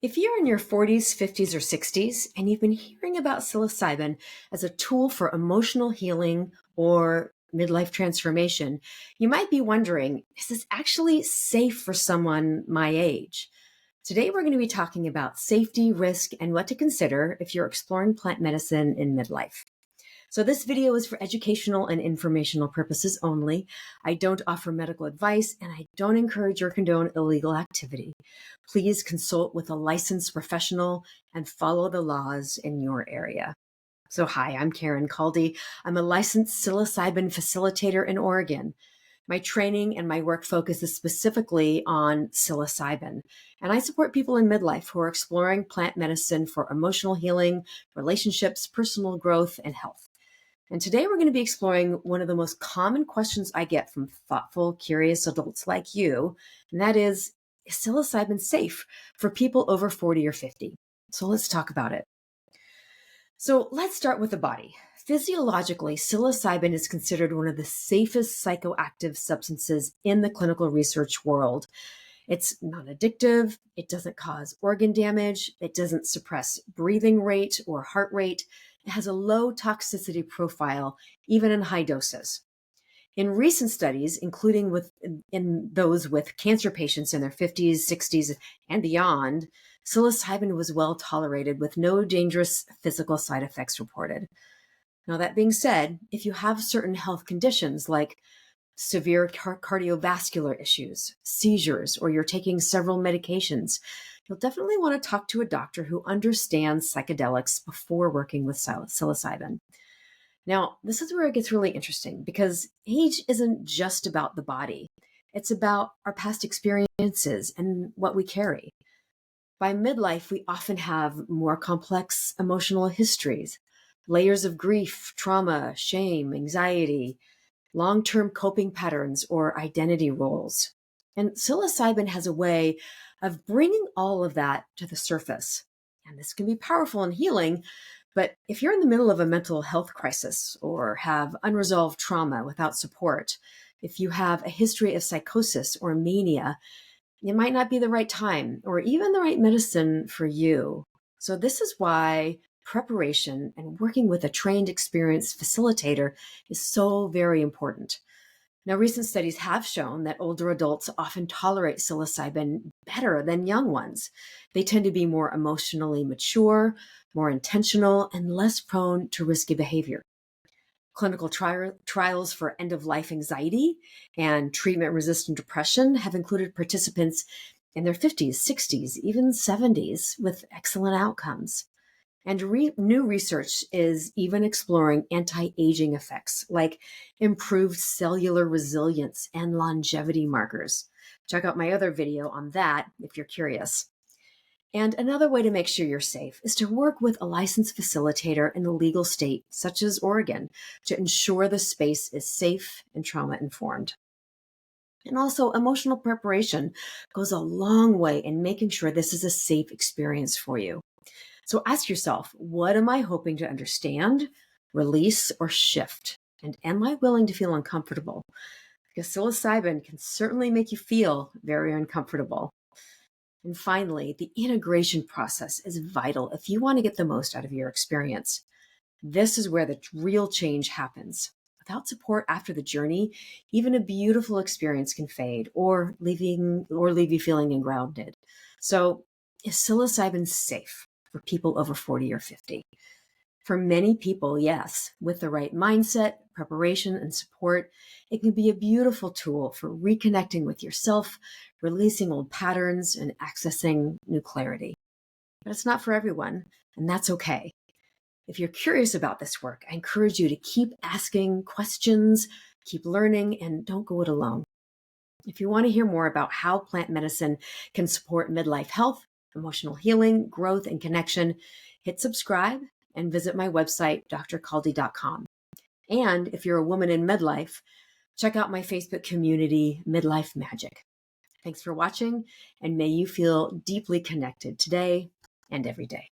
If you're in your 40s, 50s, or 60s, and you've been hearing about psilocybin as a tool for emotional healing or midlife transformation, you might be wondering, is this actually safe for someone my age? Today, we're going to be talking about safety, risk, and what to consider if you're exploring plant medicine in midlife. So this video is for educational and informational purposes only. I don't offer medical advice, and I don't encourage or condone illegal activity. Please consult with a licensed professional and follow the laws in your area. So hi, I'm Karen Caldy. I'm a licensed psilocybin facilitator in Oregon. My training and my work focuses specifically on psilocybin, and I support people in midlife who are exploring plant medicine for emotional healing, relationships, personal growth, and health. And today we're going to be exploring one of the most common questions I get from thoughtful, curious adults like you, and that is psilocybin safe for people over 40 or 50? So let's talk about it. So let's start with the body. Physiologically, psilocybin is considered one of the safest psychoactive substances in the clinical research world. It's non-addictive, it doesn't cause organ damage, it doesn't suppress breathing rate or heart rate. It has a low toxicity profile, even in high doses. In recent studies, including in those with cancer patients in their 50s, 60s, and beyond, psilocybin was well tolerated with no dangerous physical side effects reported. Now, that being said, if you have certain health conditions like severe cardiovascular issues, seizures, or you're taking several medications, you'll definitely want to talk to a doctor who understands psychedelics before working with psilocybin. Now, this is where it gets really interesting because age isn't just about the body. It's about our past experiences and what we carry. By midlife, we often have more complex emotional histories, layers of grief, trauma, shame, anxiety, long-term coping patterns, or identity roles. And psilocybin has a way of bringing all of that to the surface. And this can be powerful and healing, but if you're in the middle of a mental health crisis or have unresolved trauma without support, if you have a history of psychosis or mania, it might not be the right time or even the right medicine for you. So this is why preparation and working with a trained, experienced facilitator is so very important. Now, recent studies have shown that older adults often tolerate psilocybin better than young ones. They tend to be more emotionally mature, more intentional, and less prone to risky behavior. Clinical trials for end-of-life anxiety and treatment-resistant depression have included participants in their 50s, 60s, even 70s with excellent outcomes. And new research is even exploring anti-aging effects like improved cellular resilience and longevity markers. Check out my other video on that if you're curious. And another way to make sure you're safe is to work with a licensed facilitator in a legal state, such as Oregon, to ensure the space is safe and trauma-informed. And also, emotional preparation goes a long way in making sure this is a safe experience for you. So ask yourself, what am I hoping to understand, release, or shift? And am I willing to feel uncomfortable? Because psilocybin can certainly make you feel very uncomfortable. And finally, the integration process is vital if you want to get the most out of your experience. This is where the real change happens. Without support after the journey, even a beautiful experience can fade or leave you feeling ungrounded. So, is psilocybin safe for people over 40 or 50? For many people, yes. With the right mindset, preparation, and support, it can be a beautiful tool for reconnecting with yourself, releasing old patterns, and accessing new clarity. But it's not for everyone, and that's okay. If you're curious about this work, I encourage you to keep asking questions, keep learning, and don't go it alone. If you want to hear more about how plant medicine can support midlife health, emotional healing, growth, and connection, hit subscribe and visit my website, drcaldy.com. And if you're a woman in midlife, check out my Facebook community, Midlife Magic. Thanks for watching, and may you feel deeply connected today and every day.